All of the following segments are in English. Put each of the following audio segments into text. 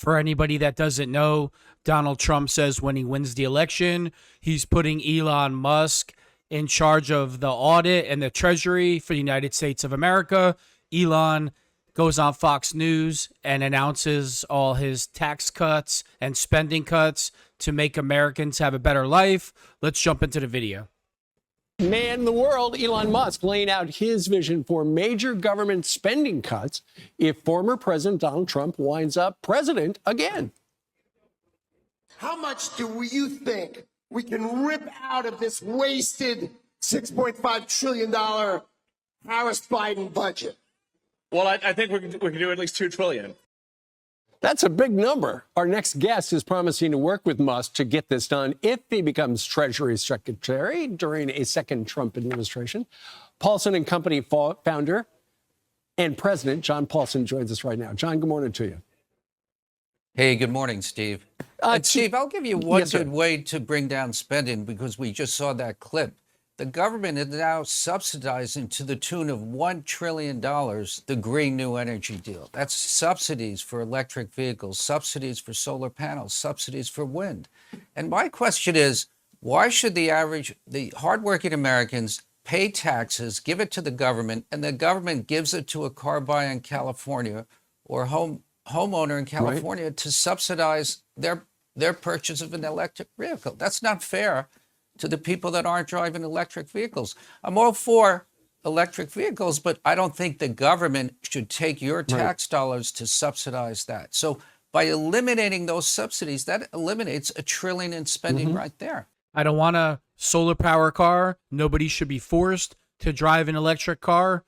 For anybody that doesn't know, Donald Trump says when he wins the election, he's putting Elon Musk in charge of the audit and the treasury for the United States of America. Elon goes on Fox News and announces all his tax cuts and spending cuts to make Americans have a better life. Let's jump into the video. Man in the world, Elon Musk, laying out his vision for major government spending cuts if former President Donald Trump winds up president again. How much do you think we can rip out of this wasted $6.5 trillion Harris-Biden budget? Well, I think we can do at least $2 trillion. That's a big number. Our next guest is promising to work with Musk to get this done if he becomes Treasury Secretary during a second Trump administration. Paulson and Company founder and president John Paulson joins us right now. John, good morning to you. Hey, good morning, Steve. Steve, I'll give you one good way to bring down spending because we just saw that clip. The government is now subsidizing to the tune of $1 trillion the Green New Energy deal. That's subsidies for electric vehicles, subsidies for solar panels, subsidies for wind. And my question is, why should the hardworking Americans pay taxes, give it to the government, and the government gives it to a car buyer in California or homeowner in California to subsidize their purchase of an electric vehicle? That's not fair to the people that aren't driving electric vehicles. I'm all for electric vehicles, but I don't think the government should take your tax dollars to subsidize that. So by eliminating those subsidies, that eliminates $1 trillion in spending right there. I don't want a solar power car. Nobody should be forced to drive an electric car.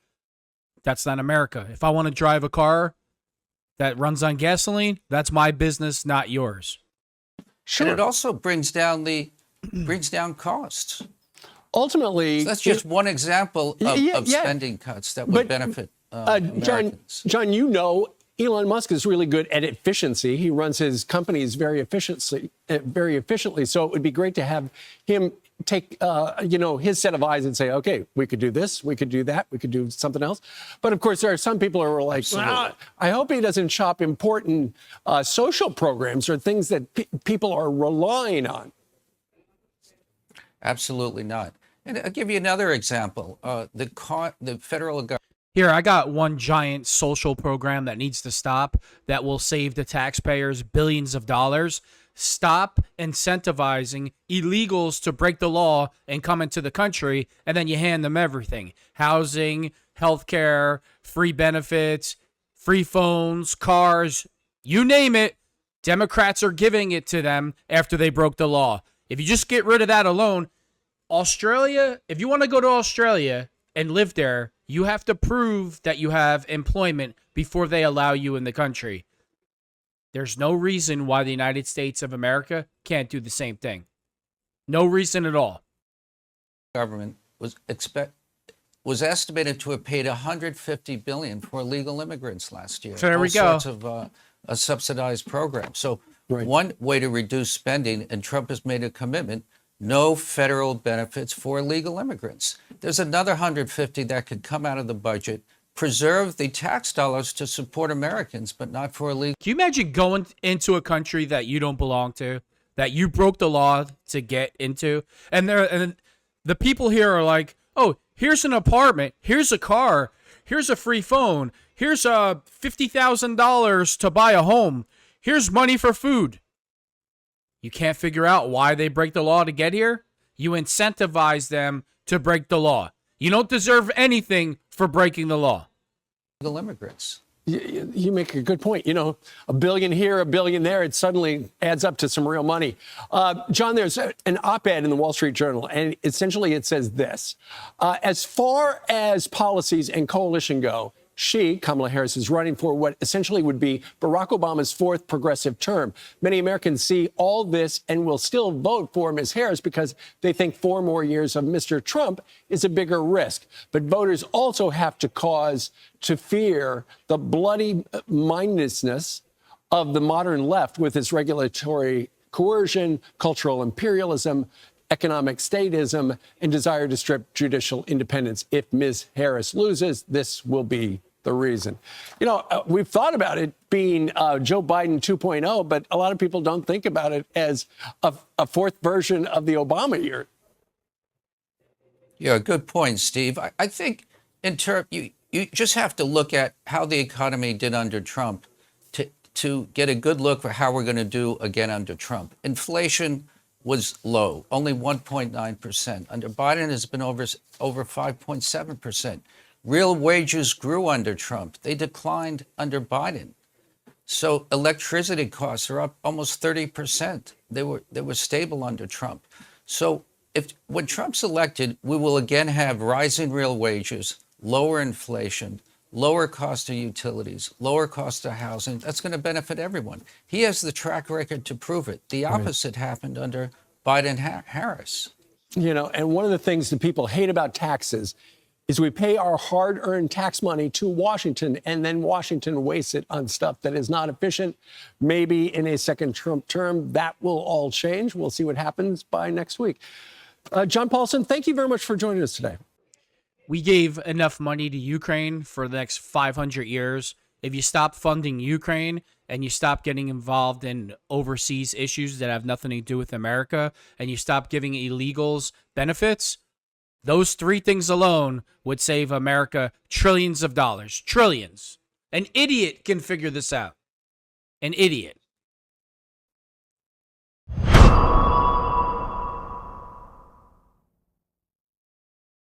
That's not America. If I want to drive a car that runs on gasoline, that's my business, not yours. Sure. And it also brings down costs. Ultimately, so that's just one example of spending cuts that would benefit Americans. John, you know, Elon Musk is really good at efficiency. He runs his companies very efficiently. So it would be great to have him take, his set of eyes and say, okay, we could do this, we could do that, we could do something else. But of course, there are some people who are like, I hope he doesn't chop important social programs or things that people are relying on. Absolutely not. And I'll give you another example. The federal government. Here, I got one giant social program that needs to stop that will save the taxpayers billions of dollars. Stop incentivizing illegals to break the law and come into the country, and then you hand them everything. Housing, healthcare, free benefits, free phones, cars, you name it. Democrats are giving it to them after they broke the law. If you just get rid of that alone, Australia, if you want to go to Australia and live there, you have to prove that you have employment before they allow you in the country. There's no reason why the United States of America can't do the same thing. No reason at all. Government was estimated to have paid $150 billion for illegal immigrants last year. So there we go. Sorts of a subsidized program. So one way to reduce spending, and Trump has made a commitment, no federal benefits for illegal immigrants. There's another $150 that could come out of the budget, preserve the tax dollars to support Americans, but not for illegal. Can you imagine going into a country that you don't belong to, that you broke the law to get into? And the people here are like, oh, here's an apartment, here's a car, here's a free phone, here's $50,000 to buy a home, here's money for food. You can't figure out why they break the law to get here? You incentivize them to break the law. You don't deserve anything for breaking the law. Illegal immigrants. You make a good point. You know, $1 billion here, $1 billion there, it suddenly adds up to some real money. John, there's an op-ed in the Wall Street Journal, and essentially it says this. As far as policies and coalition go, Kamala Harris, is running for what essentially would be Barack Obama's fourth progressive term. Many Americans see all this and will still vote for Ms. Harris because they think 4 more years of Mr. Trump is a bigger risk. But voters also have to cause to fear the bloody mindedness of the modern left with its regulatory coercion, cultural imperialism, economic statism, and desire to strip judicial independence. If Ms. Harris loses, this will be the reason. We've thought about it being Joe Biden 2.0, but a lot of people don't think about it as a fourth version of the Obama year. Yeah, good point, Steve. I think in terms, you just have to look at how the economy did under Trump to get a good look for how we're going to do again under Trump. Inflation was low, only 1.9%. Under Biden, it's been over 5.7%. Real wages grew under Trump. They declined under Biden. So electricity costs are up almost 30%. They were stable under Trump. So when Trump's elected, we will again have rising real wages, lower inflation, lower cost of utilities, lower cost of housing. That's going to benefit everyone. He has the track record to prove it. The opposite happened under Biden-Harris. And one of the things that people hate about taxes is we pay our hard-earned tax money to Washington, and then Washington wastes it on stuff that is not efficient. Maybe in a second Trump term, that will all change. We'll see what happens by next week. John Paulson, thank you very much for joining us today. We gave enough money to Ukraine for the next 500 years. If you stop funding Ukraine and you stop getting involved in overseas issues that have nothing to do with America, and you stop giving illegals benefits, those three things alone would save America trillions of dollars. Trillions. An idiot can figure this out. An idiot.